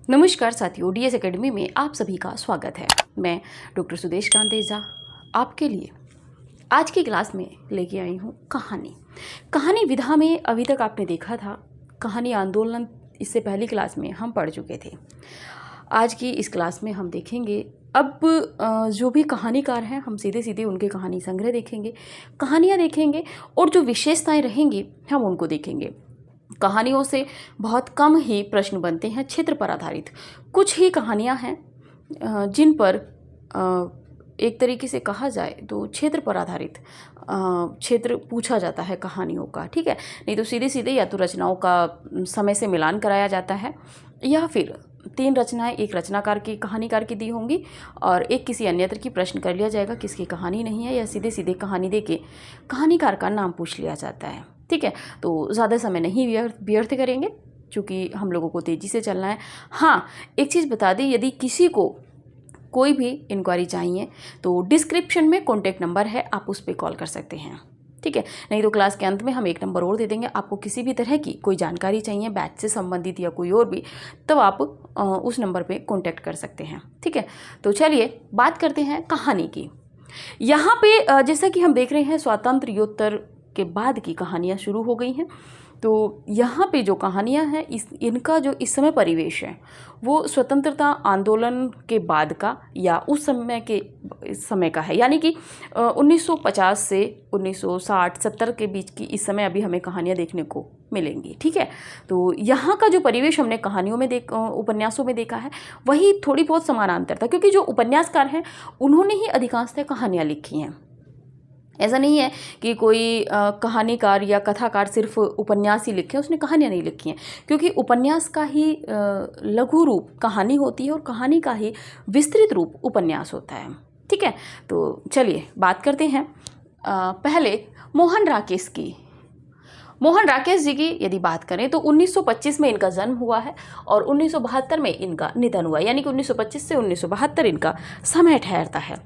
नमस्कार साथियों, DS academy में आप सभी का स्वागत है। मैं डॉक्टर सुदेश कांतेजा आपके लिए आज की क्लास में लेके आई हूँ कहानी विधा में। अभी तक आपने देखा था कहानी आंदोलन, इससे पहली क्लास में हम पढ़ चुके थे। आज की इस क्लास में हम देखेंगे अब जो भी कहानीकार हैं, हम सीधे सीधे उनके कहानी संग्रह देखेंगे, कहानियाँ देखेंगे और जो विशेषताएं रहेंगी हम उनको देखेंगे। कहानियों से बहुत कम ही प्रश्न बनते हैं क्षेत्र पर आधारित। कुछ ही कहानियां हैं जिन पर एक तरीके से कहा जाए तो क्षेत्र पर आधारित क्षेत्र पूछा जाता है कहानियों का, ठीक है। नहीं तो सीधे सीधे या तो रचनाओं का समय से मिलान कराया जाता है, या फिर 3 रचनाएं एक रचनाकार की, कहानीकार की दी होंगी और एक किसी अन्यत्र की प्रश्न कर लिया जाएगा किसकी कहानी नहीं है, या सीधे सीधे कहानी दे के कहानीकार का नाम पूछ लिया जाता है, ठीक है। तो ज़्यादा समय नहीं व्यर्थ करेंगे क्योंकि हम लोगों को तेज़ी से चलना है। हाँ, एक चीज़ बता दें, यदि किसी को कोई भी इंक्वायरी चाहिए तो डिस्क्रिप्शन में कॉन्टैक्ट नंबर है, आप उस पर कॉल कर सकते हैं, ठीक है। नहीं तो क्लास के अंत में हम एक नंबर और दे देंगे। आपको किसी भी तरह की कोई जानकारी चाहिए बैच से संबंधित या कोई और भी, तब आप उस नंबर पे कॉन्टैक्ट कर सकते हैं, ठीक है। तो चलिए बात करते हैं कहानी की। यहाँ पे जैसा कि हम देख रहे हैं स्वातंत्र्य योत्तर के बाद की कहानियाँ शुरू हो गई हैं। तो यहाँ पे जो कहानियाँ हैं इनका जो इस समय परिवेश है वो स्वतंत्रता आंदोलन के बाद का या उस समय का है, यानी कि 1950 से 1960-70 के बीच की इस समय अभी हमें कहानियाँ देखने को मिलेंगी, ठीक है। तो यहाँ का जो परिवेश हमने कहानियों में उपन्यासों में देखा है वही थोड़ी बहुत समानांतर था, क्योंकि जो उपन्यासकार हैं उन्होंने ही अधिकांशतः कहानियाँ लिखी हैं। ऐसा नहीं है कि कोई कहानीकार या कथाकार सिर्फ उपन्यास ही लिखे, उसने कहानियाँ नहीं लिखी हैं, क्योंकि उपन्यास का ही लघु रूप कहानी होती है और कहानी का ही विस्तृत रूप उपन्यास होता है, ठीक है। तो चलिए बात करते हैं पहले मोहन राकेश जी की यदि बात करें तो 1925 में इनका जन्म हुआ है और 1972 में इनका निधन हुआ, यानी कि 1925 से 1972 इनका समय ठहरता है।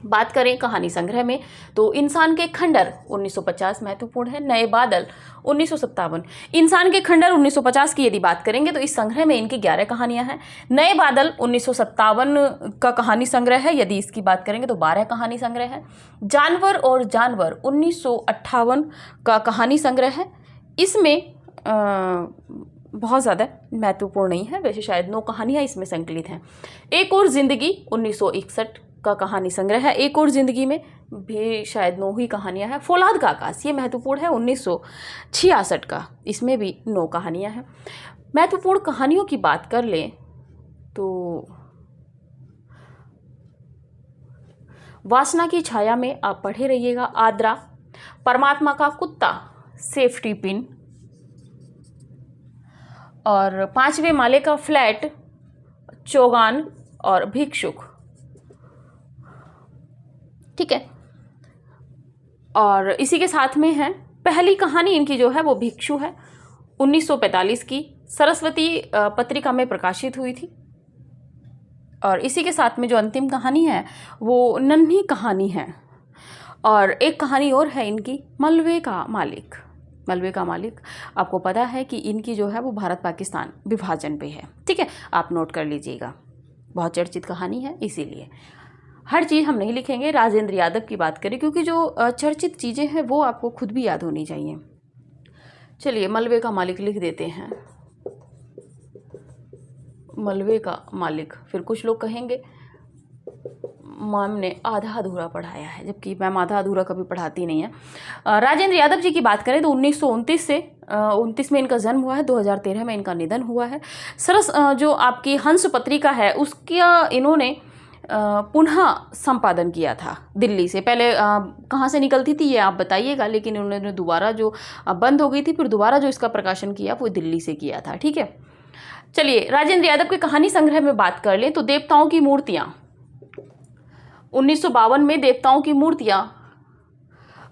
बात करें कहानी संग्रह में तो इंसान के खंडर 1950 महत्वपूर्ण है, नए बादल 1957। इंसान के खंडर 1950 की यदि बात करेंगे तो इस संग्रह में इनकी 11 कहानियां हैं। नए बादल 1957 का कहानी संग्रह है, यदि इसकी बात करेंगे तो 12 कहानी संग्रह है। जानवर और जानवर 1958 का कहानी संग्रह है। इसमें बहुत ज़्यादा महत्वपूर्ण नहीं है, वैसे शायद 9 कहानियाँ इसमें संकलित हैं। एक और जिंदगी 1961 का कहानी संग्रह है। एक और जिंदगी में भी शायद 9 ही कहानियां हैं। फौलाद का आकाश, ये महत्वपूर्ण है 1966 का, इसमें भी 9 कहानियां हैं। महत्वपूर्ण कहानियों की बात कर लें तो वासना की छाया में आप पढ़े रहिएगा, आद्रा, परमात्मा का कुत्ता, सेफ्टी पिन, और 5वें माले का फ्लैट, चौगान और भिक्षुक, ठीक है। और इसी के साथ में है पहली कहानी इनकी जो है वो भिक्षु है, 1945 की, सरस्वती पत्रिका में प्रकाशित हुई थी। और इसी के साथ में जो अंतिम कहानी है वो नन्ही कहानी है। और एक कहानी और है इनकी, मलबे का मालिक। आपको पता है कि इनकी जो है वो भारत पाकिस्तान विभाजन पे है, ठीक है, आप नोट कर लीजिएगा, बहुत चर्चित कहानी है, इसीलिए हर चीज़ हम नहीं लिखेंगे। राजेंद्र यादव की बात करें, क्योंकि जो चर्चित चीज़ें हैं वो आपको खुद भी याद होनी चाहिए। चलिए मलबे का मालिक लिख देते हैं, मलबे का मालिक। फिर कुछ लोग कहेंगे मैम ने आधा अधूरा पढ़ाया है, जबकि मैम आधा अधूरा कभी पढ़ाती नहीं है। राजेंद्र यादव जी की बात करें तो 1929 से 29 में इनका जन्म हुआ है, 2013 में इनका निधन हुआ है। जो आपकी हंस पत्रिका है उसका इन्होंने पुनः संपादन किया था दिल्ली से। पहले कहाँ से निकलती थी ये आप बताइएगा, लेकिन उन्होंने दोबारा जो बंद हो गई थी, फिर दोबारा जो इसका प्रकाशन किया वो दिल्ली से किया था, ठीक है। चलिए राजेंद्र यादव के कहानी संग्रह में बात कर लें तो देवताओं की मूर्तियाँ, 1952 में देवताओं की मूर्तियाँ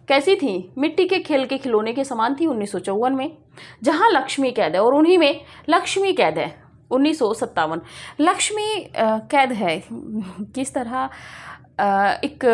कैसी थी, मिट्टी के खेल के खिलौने के समान थी। 1954 में जहाँ लक्ष्मी कैद है, और उन्हीं में लक्ष्मी कैद है 1957। लक्ष्मी कैद है, किस तरह एक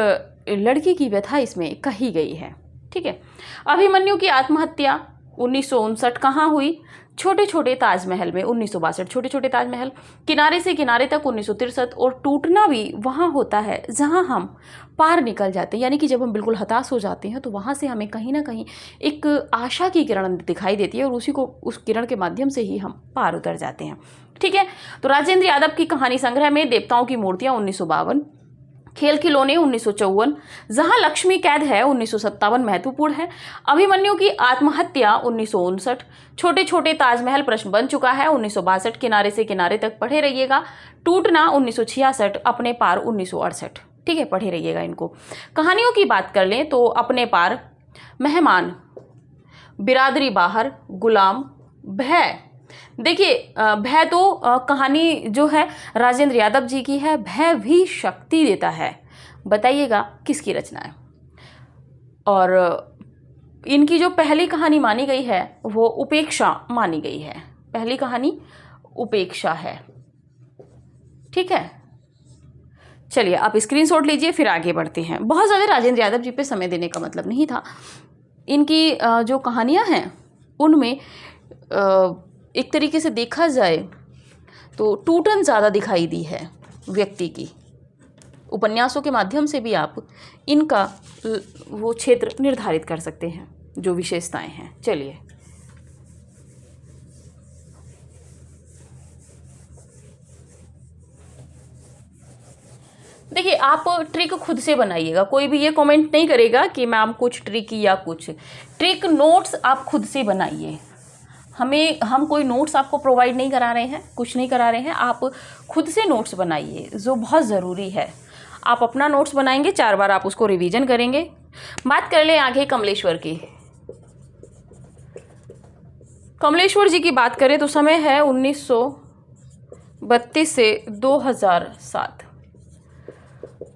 लड़की की व्यथा इसमें कही गई है, ठीक है। अभिमन्यु की आत्महत्या 1959 कहाँ हुई? छोटे छोटे ताजमहल में 1962, छोटे छोटे ताजमहल। किनारे से किनारे तक 1963, और टूटना भी वहाँ होता है जहाँ हम पार निकल जाते हैं, यानी कि जब हम बिल्कुल हताश हो जाते हैं तो वहाँ से हमें कहीं ना कहीं एक आशा की किरण दिखाई देती है, और उसी को, उस किरण के माध्यम से ही हम पार उतर जाते हैं। ठीक है, तो राजेंद्र यादव की कहानी संग्रह में देवताओं की मूर्तियाँ 1952, खेल खिलौने 1954, जहां लक्ष्मी कैद है 1957 महत्वपूर्ण है, अभिमन्यु की आत्महत्या 1959, छोटे छोटे ताजमहल प्रश्न बन चुका है 1962, किनारे से किनारे तक पढ़े रहिएगा, टूटना 1966, अपने पार 1968। ठीक है, पढ़े रहिएगा इनको। कहानियों की बात कर लें तो अपने पार, मेहमान, बिरादरी बाहर, गुलाम, भय। देखिए भय तो कहानी जो है राजेंद्र यादव जी की है। भय भी शक्ति देता है। बताइएगा किसकी रचना है? और इनकी जो पहली कहानी मानी गई है वो उपेक्षा मानी गई है। पहली कहानी उपेक्षा है। ठीक है, चलिए आप स्क्रीनशॉट लीजिए, फिर आगे बढ़ते हैं। बहुत ज़्यादा राजेंद्र यादव जी पे समय देने का मतलब नहीं था। इनकी जो कहानियाँ हैं उनमें एक तरीके से देखा जाए तो टूटन ज़्यादा दिखाई दी है व्यक्ति की। उपन्यासों के माध्यम से भी आप इनका वो क्षेत्र निर्धारित कर सकते हैं, जो विशेषताएं हैं। चलिए देखिए, आप ट्रिक खुद से बनाइएगा। कोई भी ये कमेंट नहीं करेगा कि मैम कुछ ट्रिक या कुछ ट्रिक, नोट्स आप खुद से बनाइए। हम कोई नोट्स आपको प्रोवाइड नहीं करा रहे हैं, कुछ नहीं करा रहे हैं। आप खुद से नोट्स बनाइए, जो बहुत ज़रूरी है। आप अपना नोट्स बनाएंगे, 4 बार आप उसको रिवीजन करेंगे। बात कर लें आगे कमलेश्वर की। कमलेश्वर जी की बात करें तो समय है 1932 से 2007।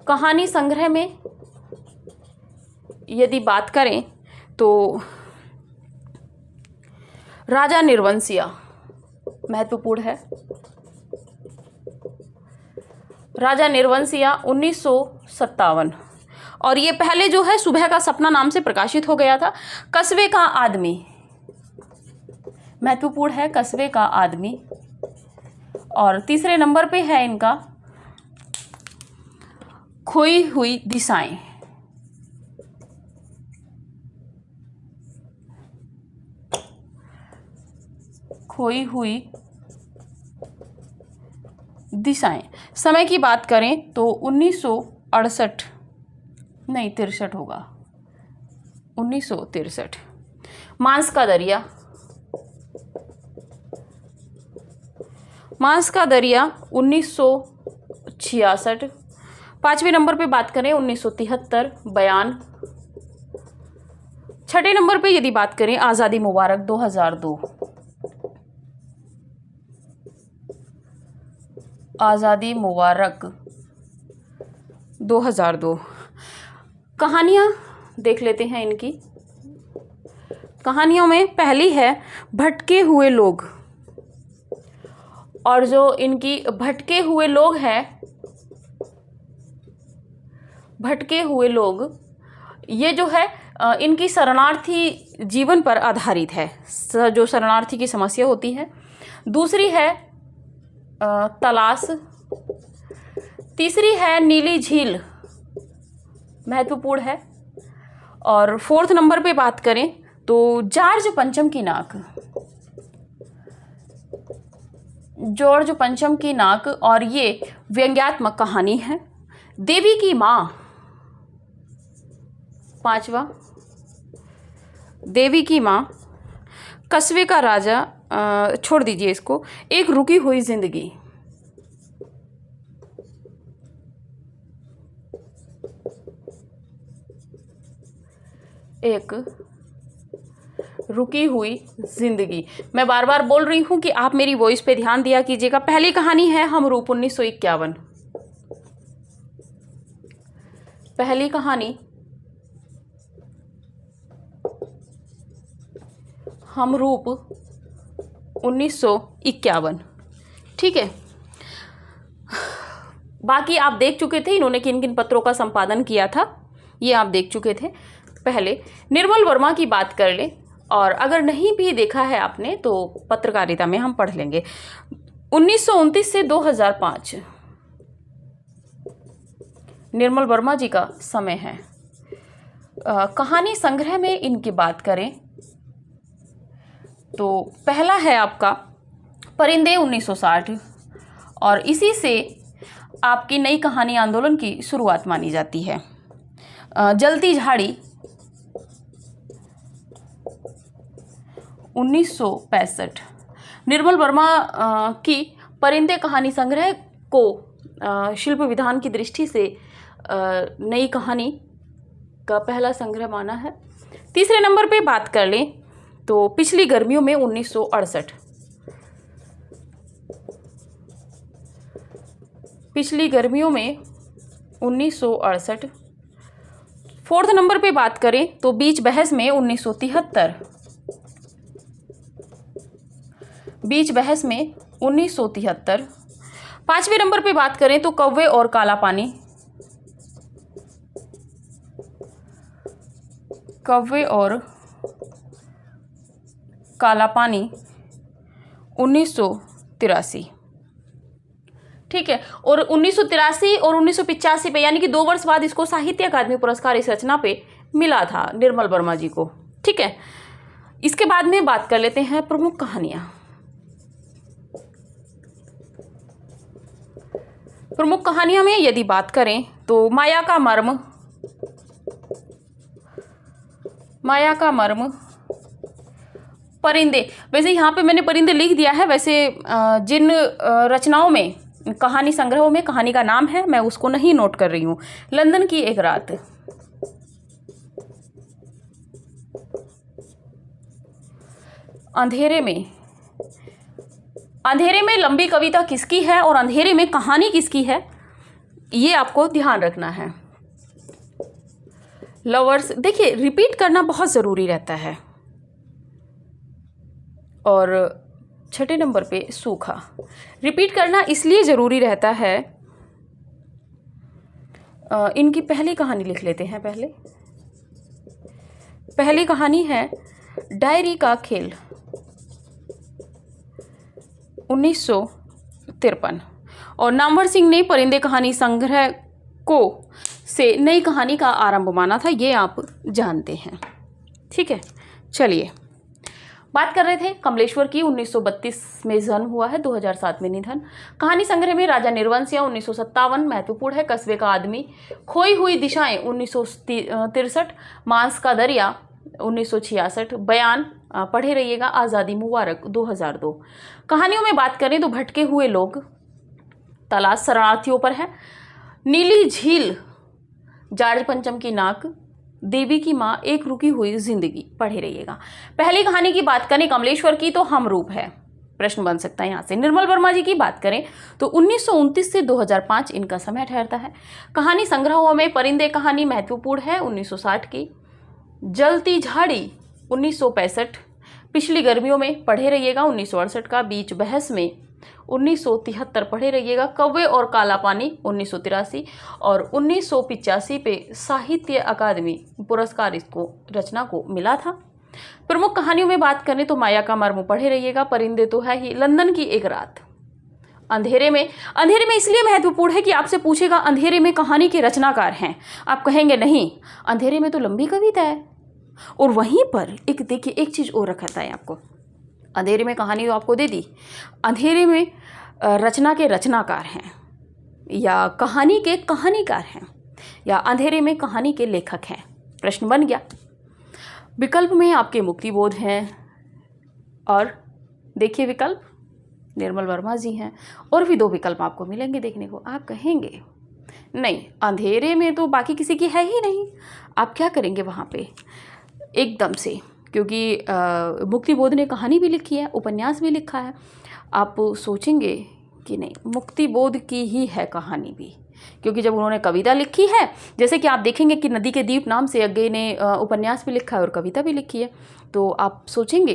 कहानी संग्रह में यदि बात करें तो राजा निर्वंशिया महत्वपूर्ण है। राजा निर्वंशिया 1957, और ये पहले जो है सुबह का सपना नाम से प्रकाशित हो गया था। कस्बे का आदमी महत्वपूर्ण है, कस्बे का आदमी। और तीसरे नंबर पे है इनका खोई हुई दिशाएं। खोई हुई दिशाएं। समय की बात करें तो 1968 नहीं 63 होगा, 1963। मांस का दरिया, मांस का दरिया 1966। 5वें नंबर पे बात करें 1973 बयान। 6ठे नंबर पे यदि बात करें आज़ादी मुबारक 2002। आज़ादी मुबारक 2002। कहानियाँ देख लेते हैं इनकी। कहानियों में पहली है भटके हुए लोग, और जो इनकी भटके हुए लोग हैं, भटके हुए लोग, ये जो है इनकी शरणार्थी जीवन पर आधारित है, जो शरणार्थी की समस्या होती है। दूसरी है तलाश। तीसरी है नीली झील, महत्वपूर्ण है। और 4th नंबर पे बात करें तो जॉर्ज पंचम की नाक, जॉर्ज पंचम की नाक, और ये व्यंग्यात्मक कहानी है। देवी की माँ 5वां, देवी की माँ। कस्बे का राजा, छोड़ दीजिए इसको। एक रुकी हुई जिंदगी, एक रुकी हुई जिंदगी। मैं बार बार बोल रही हूं कि आप मेरी वॉइस पे ध्यान दिया कीजिएगा। पहली कहानी है हमरूप 1951। पहली कहानी हमरूप 1951। ठीक है, बाकी आप देख चुके थे इन्होंने किन किन पत्रों का संपादन किया था, ये आप देख चुके थे पहले। निर्मल वर्मा की बात कर ले और अगर नहीं भी देखा है आपने तो पत्रकारिता में हम पढ़ लेंगे। 1929 से 2005 निर्मल वर्मा जी का समय है। कहानी संग्रह में इनकी बात करें तो पहला है आपका परिंदे 1960, और इसी से आपकी नई कहानी आंदोलन की शुरुआत मानी जाती है। जलती झाड़ी 1965 निर्मल वर्मा की परिंदे कहानी संग्रह को शिल्प विधान की दृष्टि से नई कहानी का पहला संग्रह माना है। तीसरे नंबर पे बात कर लें तो पिछली गर्मियों में 1968, पिछली गर्मियों में 1968। फोर्थ नंबर पे बात करें तो बीच बहस में 1973, बीच बहस में 1973। पांचवें नंबर पे बात करें तो कौवे और काला पानी, कौवे और काला पानी 1983। ठीक है, और 1983 और 1985 पे, यानी कि 2 वर्ष बाद इसको साहित्य अकादमी पुरस्कार इस रचना पे मिला था निर्मल वर्मा जी को। ठीक है, इसके बाद में बात कर लेते हैं प्रमुख कहानियां। प्रमुख कहानियों में यदि बात करें तो माया का मर्म, माया का मर्म, परिंदे। वैसे यहाँ पे मैंने परिंदे लिख दिया है, वैसे जिन रचनाओं में, कहानी संग्रहों में कहानी का नाम है मैं उसको नहीं नोट कर रही हूँ। लंदन की एक रात, अंधेरे में, अंधेरे में लंबी कविता किसकी है और अंधेरे में कहानी किसकी है, ये आपको ध्यान रखना है। लवर्स, देखिए रिपीट करना बहुत ज़रूरी रहता है। और छठे नंबर पे सूखा, रिपीट करना इसलिए ज़रूरी रहता है, इनकी पहली कहानी लिख लेते हैं। पहली कहानी है डायरी का खेल 1953, और नामवर सिंह ने परिंदे कहानी संग्रह को से नई कहानी का आरंभ माना था, ये आप जानते हैं। ठीक है, चलिए बात कर रहे थे कमलेश्वर की। 1932 में जन्म हुआ है, 2007 में निधन। कहानी संग्रह में राजा निर्वंश 1957 महत्वपूर्ण है। कस्बे का आदमी, खोई हुई दिशाएं 1963, मांस का दरिया 1966, बयान पढ़े रहिएगा, आज़ादी मुबारक 2002। कहानियों में बात करें तो भटके हुए लोग, तलाश शरणार्थियों पर है, नीली झील, जार्ज पंचम की नाक, देवी की माँ, एक रुकी हुई जिंदगी, पढ़े रहिएगा। पहली कहानी की बात करें कमलेश्वर की तो हम रूप है, प्रश्न बन सकता है यहाँ से। निर्मल वर्मा जी की बात करें तो 1929 से 2005 इनका समय ठहरता है। कहानी संग्रहों में परिंदे कहानी महत्वपूर्ण है 1960 की, जलती झाड़ी 1965, पिछली गर्मियों में पढ़े रहिएगा 1968 का, बीच बहस में 1973 पढ़े रहिएगा, कौवे और काला पानी 1983, और 1985 पे साहित्य अकादमी पुरस्कार इसको रचना को मिला था। प्रमुख कहानियों में बात करें तो माया का मर्म पढ़े रहिएगा, परिंदे तो है ही, लंदन की एक रात, अंधेरे में। अंधेरे में इसलिए महत्वपूर्ण है कि आपसे पूछेगा अंधेरे में कहानी के रचनाकार हैं, आप कहेंगे नहीं, अंधेरे में तो लंबी कविता है। और वहीं पर एक देखिए एक चीज़ और रखा है आपको, अंधेरे में कहानी तो आपको दे दी, अंधेरे में रचना के रचनाकार हैं, या कहानी के कहानीकार हैं, या अंधेरे में कहानी के लेखक हैं। प्रश्न बन गया। विकल्प में आपके मुक्तिबोध हैं, और देखिए विकल्प निर्मल वर्मा जी हैं, और भी 2 विकल्प आपको मिलेंगे देखने को। आप कहेंगे नहीं, अंधेरे में तो बाकी किसी की है ही नहीं, आप क्या करेंगे वहाँ पे एकदम से, क्योंकि मुक्तिबोध ने कहानी भी लिखी है, उपन्यास भी लिखा है। आप सोचेंगे कि नहीं, मुक्तिबोध की ही है कहानी भी, क्योंकि जब उन्होंने कविता लिखी है, जैसे कि आप देखेंगे कि नदी के द्वीप नाम से अज्ञे ने उपन्यास भी लिखा है और कविता भी लिखी है, तो आप सोचेंगे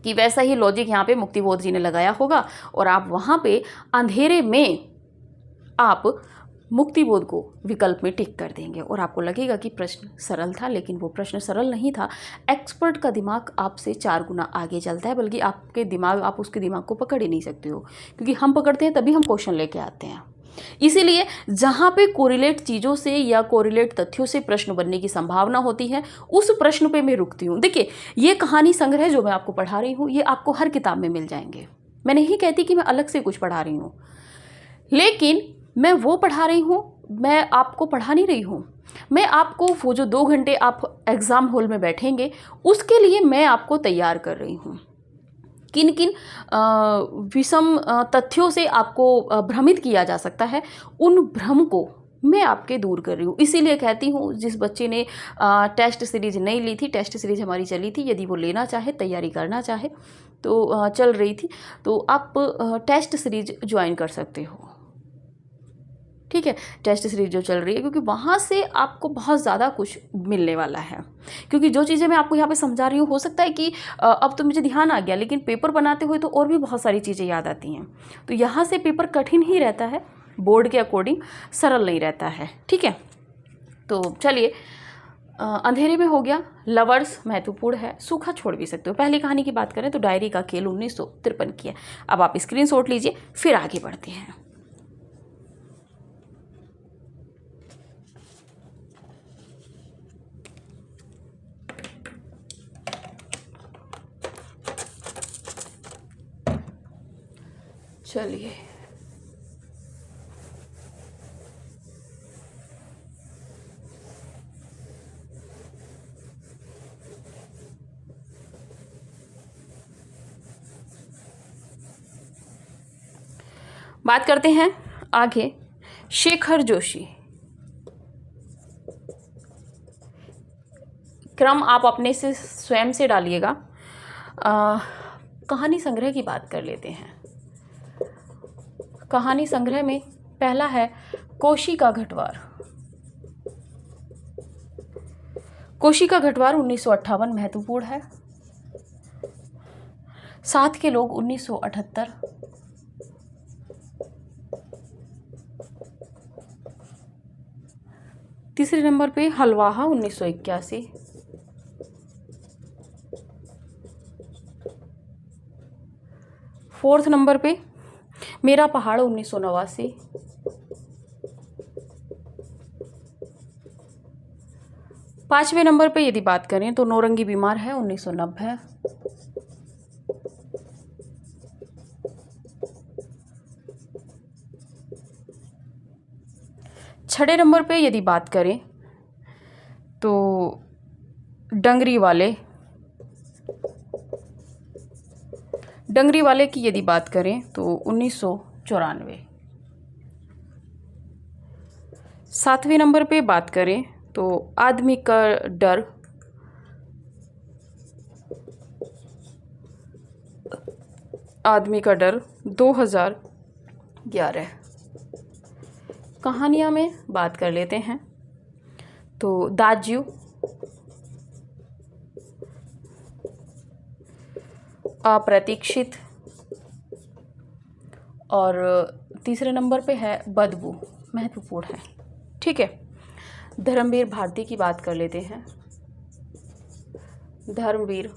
कि वैसा ही लॉजिक यहाँ पे मुक्तिबोध जी ने लगाया होगा, और आप वहाँ पे अंधेरे में आप मुक्ति बोध को विकल्प में टिक कर देंगे और आपको लगेगा कि प्रश्न सरल था, लेकिन वो प्रश्न सरल नहीं था। एक्सपर्ट का दिमाग आपसे 4 गुना आगे चलता है, बल्कि आप उसके दिमाग को पकड़ ही नहीं सकते हो, क्योंकि हम पकड़ते हैं तभी हम क्वेश्चन लेके आते हैं। इसीलिए जहाँ पे कोरिलेट चीज़ों से या कोरिलेट तथ्यों से प्रश्न बनने की संभावना होती है, उस प्रश्न पे मैं रुकती हूँ। देखिए, ये कहानी संग्रह जो मैं आपको पढ़ा रही हूँ, ये आपको हर किताब में मिल जाएंगे। मैं नहीं कहती कि मैं अलग से कुछ पढ़ा रही हूँ, लेकिन मैं वो पढ़ा रही हूँ, मैं आपको पढ़ा नहीं रही हूँ। मैं आपको वो जो 2 घंटे आप एग्ज़ाम हॉल में बैठेंगे, उसके लिए मैं आपको तैयार कर रही हूँ। किन किन विषम तथ्यों से आपको भ्रमित किया जा सकता है, उन भ्रम को मैं आपके दूर कर रही हूँ। इसीलिए कहती हूँ, जिस बच्चे ने टेस्ट सीरीज़ नहीं ली थी, टेस्ट सीरीज़ हमारी चली थी, यदि वो लेना चाहे, तैयारी करना चाहे तो चल रही थी, तो आप टेस्ट सीरीज ज्वाइन कर सकते हो। ठीक है, टेस्ट सीरीज जो चल रही है, क्योंकि वहाँ से आपको बहुत ज़्यादा कुछ मिलने वाला है। क्योंकि जो चीज़ें मैं आपको यहाँ पे समझा रही हूँ, हो सकता है कि अब तो मुझे ध्यान आ गया, लेकिन पेपर बनाते हुए तो और भी बहुत सारी चीज़ें याद आती हैं। तो यहाँ से पेपर कठिन ही रहता है, बोर्ड के अकॉर्डिंग सरल नहीं रहता है। ठीक है, तो चलिए, अंधेरे में हो गया, लवर्स महत्वपूर्ण है, सूखा छोड़ भी सकते हो। पहली कहानी की बात करें तो डायरी का खेल 1953 की है। अब आप स्क्रीनशॉट लीजिए, फिर आगे बढ़ते हैं। चलिए, बात करते हैं आगे। शेखर जोशी, क्रम आप अपने से स्वयं से डालिएगा। कहानी संग्रह की बात कर लेते हैं। कहानी संग्रह में पहला है कोशी का घटवार। कोशी का घटवार 1958 महत्वपूर्ण है। साथ के लोग 1978। तीसरे नंबर पे हलवाहा 1981। फोर्थ नंबर पे मेरा पहाड़ 1989। पांचवें नंबर पे यदि बात करें तो नौरंगी बीमार है 1990। छठे नंबर पे यदि बात करें तो डंगरी वाले की यदि बात करें तो 1994। सातवें नंबर पे बात करें तो आदमी का डर 2011। कहानियाँ में बात कर लेते हैं तो दाज्यू, अप्रतीक्षित, और तीसरे नंबर पे है बदबू, महत्वपूर्ण है। ठीक है, धर्मवीर भारती की बात कर लेते हैं। धर्मवीर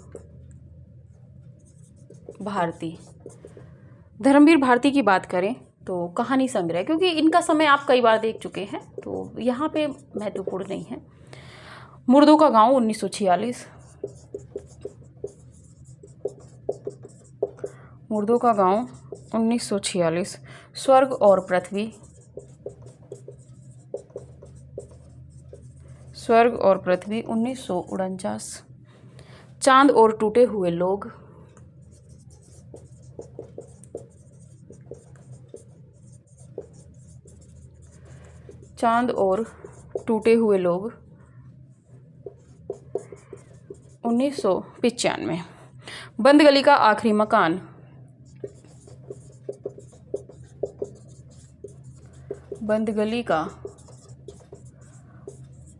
भारती की बात करें तो कहानी संग्रह, क्योंकि इनका समय आप कई बार देख चुके हैं तो यहाँ पे महत्वपूर्ण नहीं है। मुर्दों का गांव 1946। मुर्दों का गांव 1946। स्वर्ग और पृथ्वी 1949। चांद और टूटे हुए लोग 1995। बंद गली का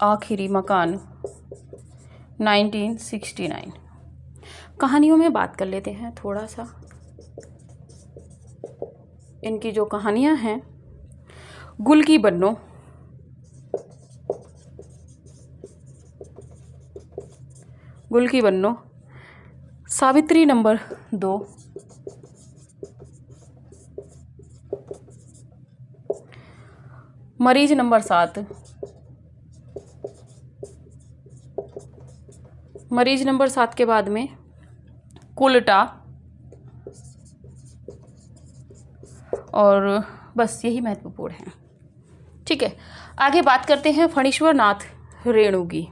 आखिरी मकान 1969। कहानियों में बात कर लेते हैं थोड़ा सा। इनकी जो कहानियां हैं गुल की बन्नो, गुल की बन्नो, सावित्री नंबर 2, मरीज नंबर 7, मरीज नंबर 7 के बाद में कुलटा, और बस यही महत्वपूर्ण है। ठीक है, आगे बात करते हैं फणीश्वर नाथ रेणु की।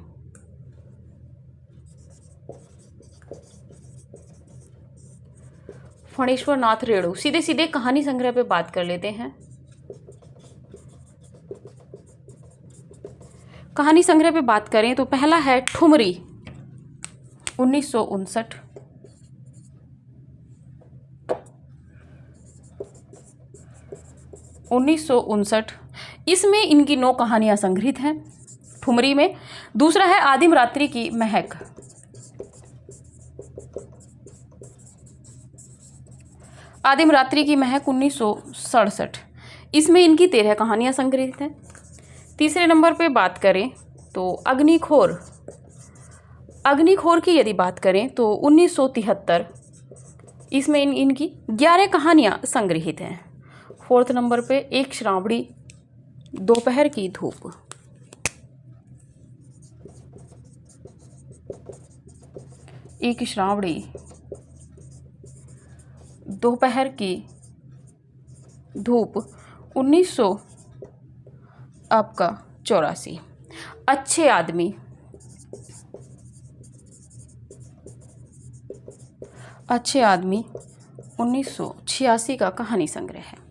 फणीश्वर नाथ रेणु, सीधे सीधे कहानी संग्रह पे बात कर लेते हैं। कहानी संग्रह पे बात करें तो पहला है ठुमरी 1959, इसमें इनकी 9 कहानियां संग्रहित हैं ठुमरी में। दूसरा है आदिम रात्रि की महक, आदिम रात्रि की महक 1967, इसमें इनकी 13 कहानियां संग्रहित हैं। तीसरे नंबर पे बात करें तो अग्निखोर, अग्निखोर की यदि बात करें तो 1973, इसमें इनकी 11 कहानियां संग्रहित हैं। फोर्थ नंबर पे एक श्रावणी दोपहर की धूप, एक श्रावणी दोपहर की धूप 1984। अच्छे आदमी, अच्छे आदमी 1986 का कहानी संग्रह है।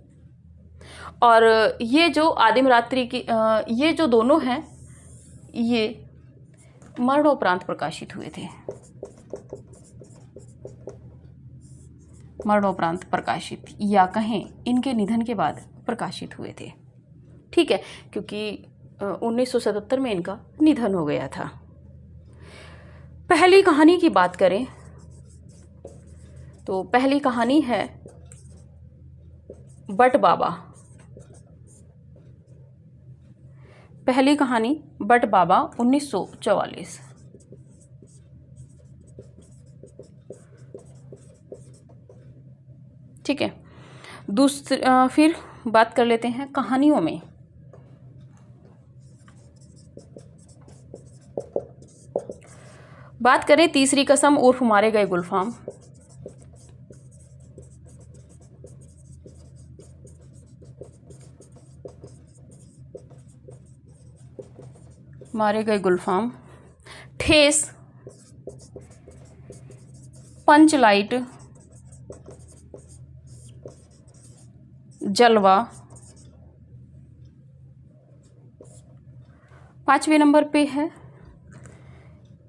और ये जो आदिम रात्रि की ये जो दोनों हैं ये मरणोपरांत प्रकाशित हुए थे, मरणोपरांत प्रकाशित, या कहें इनके निधन के बाद प्रकाशित हुए थे। ठीक है, क्योंकि 1977 में इनका निधन हो गया था। पहली कहानी की बात करें तो पहली कहानी है बट बाबा, पहली कहानी बट बाबा 1944। ठीक है, फिर बात कर लेते हैं कहानियों में। बात करें तीसरी कसम उर्फ मारे गए गुलफाम, मारे गए गुलफाम, ठेस, पंचलाइट, जलवा। 5वें नंबर पे है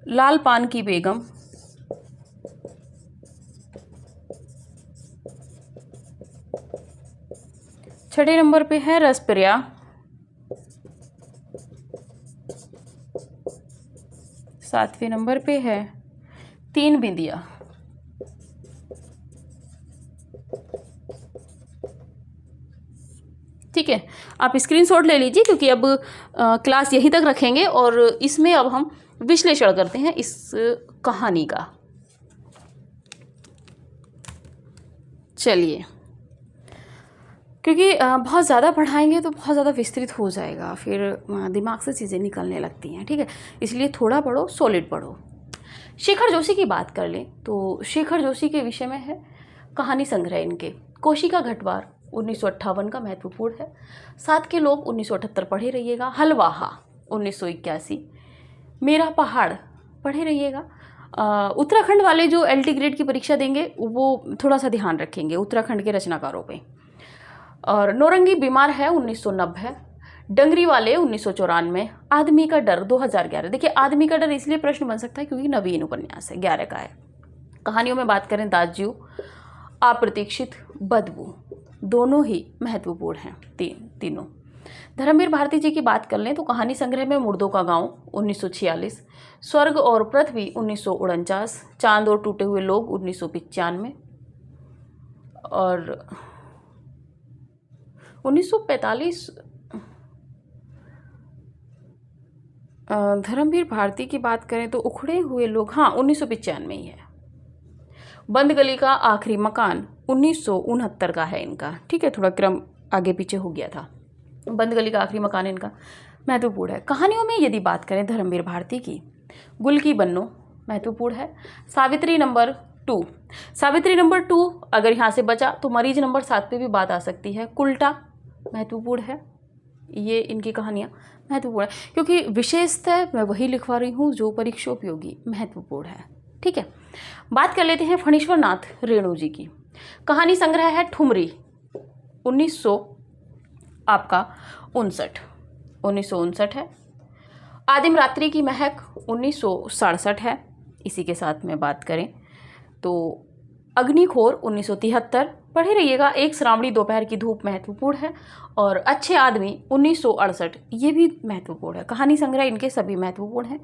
लाल पान की बेगम, 6 नंबर पे है रसप्रिया, 7वें नंबर पे है 3 बिंदिया। ठीक है, आप स्क्रीनशॉट ले लीजिए क्योंकि अब क्लास यहीं तक रखेंगे और इसमें अब हम विश्लेषण करते हैं इस कहानी का। चलिए, क्योंकि बहुत ज़्यादा पढ़ाएंगे तो बहुत ज़्यादा विस्तृत हो जाएगा, फिर दिमाग से चीज़ें निकलने लगती हैं। ठीक है, इसलिए थोड़ा पढ़ो, सॉलिड पढ़ो। शेखर जोशी की बात कर लें तो शेखर जोशी के विषय में है कहानी संग्रह इनके। कोशिका घटवार 1958 का महत्वपूर्ण है। साथ के लोग 1978 पढ़े रहिएगा। हलवाहा 1981, मेरा पहाड़ पढ़े रहिएगा। उत्तराखंड वाले जो LT ग्रेड की परीक्षा देंगे वो थोड़ा सा ध्यान रखेंगे उत्तराखंड के रचनाकारों पे। और नौरंगी बीमार है 1990, डंगरी वाले 1994, आदमी का डर 2011। देखिए, आदमी का डर इसलिए प्रश्न बन सकता है क्योंकि नवीन उपन्यास है, 11 का है। कहानियों में बात करें दासजीऊ, अप्रतीक्षित, बदबू, दोनों ही महत्वपूर्ण हैं तीनों। धर्मवीर भारती जी की बात कर लें तो कहानी संग्रह में मुर्दों का गांव 1946, स्वर्ग और पृथ्वी 1949, चांद और टूटे हुए लोग 1995 और 1945 धर्मवीर भारती की बात करें तो उखड़े हुए लोग, हाँ 1995 ही है। बंद गली का आखिरी मकान 1969 का है इनका, ठीक है, थोड़ा क्रम आगे पीछे हो गया था। बंद गली का आखिरी मकान इनका महत्वपूर्ण है। कहानियों में यदि बात करें धर्मवीर भारती की, गुल की बन्नो महत्वपूर्ण है। सावित्री नंबर 2, सावित्री नंबर 2 अगर यहाँ से बचा तो मरीज नंबर 7 पे भी बात आ सकती है। कुल्टा महत्वपूर्ण है। ये इनकी कहानियाँ महत्वपूर्ण है क्योंकि विशेषतः मैं वही लिखवा रही हूँ जो परीक्षा उपयोगी महत्वपूर्ण है, ठीक है। बात कर लेते हैं फणीश्वर नाथ रेणु जी की। कहानी संग्रह है ठुमरी 1959 है। आदिम रात्रि की महक 1967 है। इसी के साथ में बात करें तो अग्निखोर 1973, पढ़े रहिएगा। एक श्रावणी दोपहर की धूप महत्वपूर्ण है। और अच्छे आदमी 1968, ये भी महत्वपूर्ण है। कहानी संग्रह इनके सभी महत्वपूर्ण हैं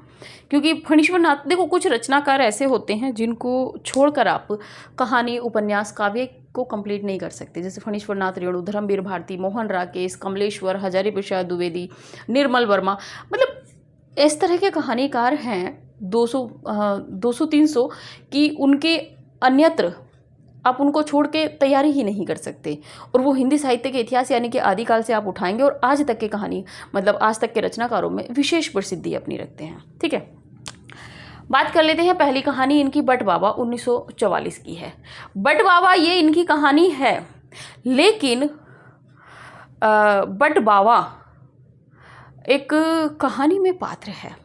क्योंकि फणीश्वर नाथ, देखो कुछ रचनाकार ऐसे होते हैं जिनको छोड़कर आप कहानी, उपन्यास, काव्य को कंप्लीट नहीं कर सकते, जैसे फणीश्वर नाथ रेणु, धर्मवीर भारती, मोहन राकेश, कमलेश्वर, हजारी प्रसाद द्विवेदी, निर्मल वर्मा, मतलब इस तरह के कहानीकार हैं 200-300 कि उनके अन्यत्र आप उनको छोड़ के तैयारी ही नहीं कर सकते। और वो हिंदी साहित्य के इतिहास यानी कि आदिकाल से आप उठाएंगे और आज तक के कहानी, मतलब आज तक के रचनाकारों में विशेष प्रसिद्धि अपनी रखते हैं, ठीक है। बात कर लेते हैं पहली कहानी इनकी बट बाबा 1944 की है। बट बाबा ये इनकी कहानी है, लेकिन बट बाबा एक कहानी में पात्र है,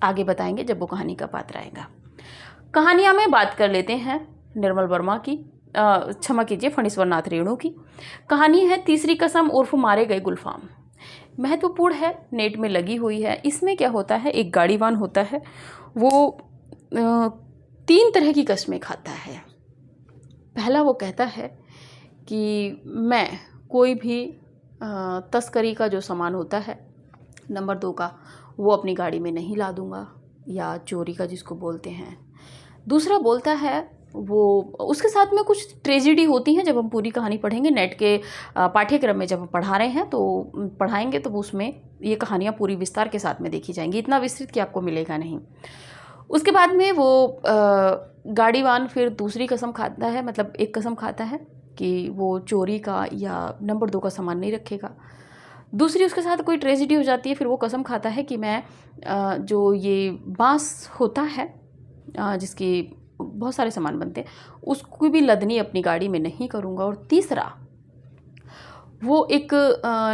आगे बताएंगे जब वो कहानी का पात्र आएगा। कहानियाँ में बात कर लेते हैं निर्मल वर्मा की, क्षमा कीजिए फणीश्वर नाथ रेणु की। कहानी है तीसरी कसम उर्फ मारे गए गुलफाम। महत्वपूर्ण है, नेट में लगी हुई है। इसमें क्या होता है, एक गाड़ीवान होता है, वो 3 तरह की कस्में खाता है। पहला वो कहता है कि मैं कोई भी तस्करी का जो सामान होता है, नंबर 2 का वो अपनी गाड़ी में नहीं ला दूंगा, या चोरी का जिसको बोलते हैं। दूसरा बोलता है, वो उसके साथ में कुछ ट्रेजेडी होती हैं, जब हम पूरी कहानी पढ़ेंगे नेट के पाठ्यक्रम में, जब हम पढ़ा रहे हैं तो पढ़ाएंगे तो उसमें ये कहानियाँ पूरी विस्तार के साथ में देखी जाएंगी, इतना विस्तृत कि आपको मिलेगा नहीं। उसके बाद में वो गाड़ीवान फिर दूसरी कसम खाता है, मतलब एक कसम खाता है कि वो चोरी का या नंबर 2 का सामान नहीं रखेगा। दूसरी उसके साथ कोई ट्रेजेडी हो जाती है, फिर वो कसम खाता है कि मैं जो ये बांस होता है जिसकी बहुत सारे सामान बनते हैं, उसको भी लदनी अपनी गाड़ी में नहीं करूँगा। और तीसरा वो एक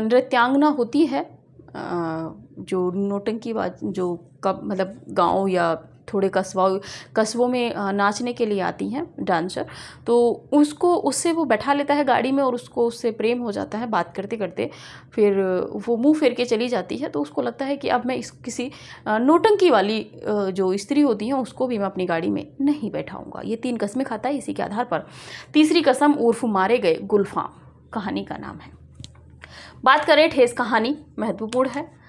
नृत्यांगना होती है जो नौटंकीबाज, जो मतलब गांव या थोड़े कस्बों में नाचने के लिए आती हैं, डांसर, तो उससे वो बैठा लेता है गाड़ी में और उससे प्रेम हो जाता है। बात करते करते फिर वो मुंह फेर के चली जाती है, तो उसको लगता है कि अब मैं किसी नौटंकी वाली जो स्त्री होती हैं उसको भी मैं अपनी गाड़ी में नहीं बैठाऊंगा। ये 3 कस्में खाता है। इसी के आधार पर तीसरी कसम उर्फ मारे गए गुलफाम कहानी का नाम है। बात करें ठेस कहानी, महत्वपूर्ण है।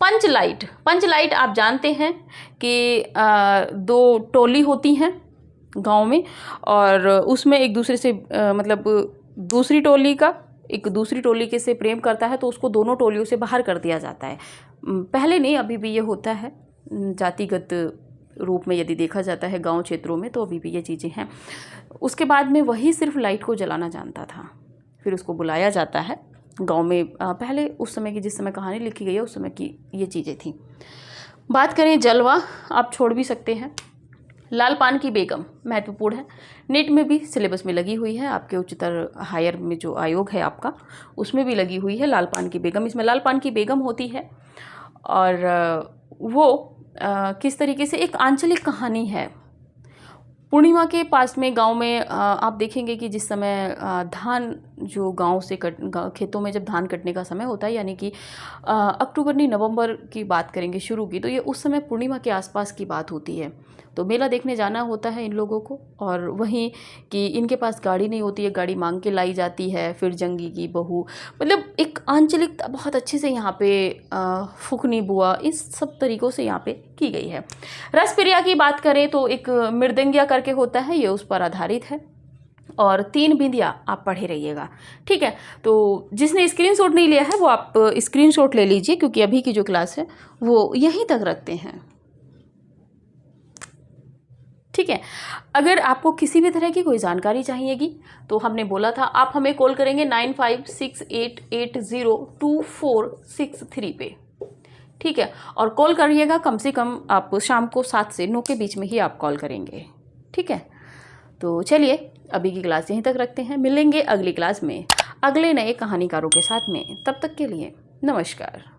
पंचलाइट आप जानते हैं कि 2 टोली होती हैं गांव में, और उसमें एक दूसरे से मतलब दूसरी टोली का एक दूसरी टोली के से प्रेम करता है तो उसको दोनों टोलियों से बाहर कर दिया जाता है। पहले नहीं, अभी भी ये होता है, जातिगत रूप में यदि देखा जाता है गांव क्षेत्रों में तो अभी भी ये चीज़ें हैं। उसके बाद में वही सिर्फ लाइट को जलाना जानता था, फिर उसको बुलाया जाता है गांव में। पहले उस समय की, जिस समय कहानी लिखी गई है उस समय की ये चीज़ें थी। बात करें जलवा, आप छोड़ भी सकते हैं। लाल पान की बेगम महत्वपूर्ण है, नेट में भी सिलेबस में लगी हुई है, आपके उच्चतर हायर में जो आयोग है आपका उसमें भी लगी हुई है लाल पान की बेगम। इसमें लाल पान की बेगम होती है और वो किस तरीके से एक आंचलिक कहानी है। पूर्णिमा के पास में गांव में आप देखेंगे कि जिस समय धान जो गांव से खेतों में जब धान कटने का समय होता है, यानी कि अक्टूबर नहीं नवंबर की बात करेंगे शुरू की, तो ये उस समय पूर्णिमा के आसपास की बात होती है। तो मेला देखने जाना होता है इन लोगों को, और वहीं कि इनके पास गाड़ी नहीं होती है, गाड़ी मांग के लाई जाती है। फिर जंगी की बहू, मतलब एक आंचलिक बहुत अच्छे से यहाँ पे फुकनी बुआ, इस सब तरीक़ों से यहाँ पे की गई है। रसप्रिया की बात करें तो एक मृदंगिया करके होता है, ये उस पर आधारित है। और 3 बिंदिया आप पढ़े रहिएगा, ठीक है। तो जिसने स्क्रीनशॉट नहीं लिया है वो आप स्क्रीनशॉट ले लीजिए, क्योंकि अभी की जो क्लास है वो यहीं तक रखते हैं, ठीक है। अगर आपको किसी भी तरह की कोई जानकारी चाहिएगी तो हमने बोला था आप हमें कॉल करेंगे 9568802463 पे, ठीक है। और कॉल करिएगा, कम से कम आप शाम को 7 से 9 के बीच में ही आप कॉल करेंगे, ठीक है। तो चलिए अभी की क्लास यहीं तक रखते हैं, मिलेंगे अगली क्लास में अगले नए कहानीकारों के साथ में। तब तक के लिए नमस्कार।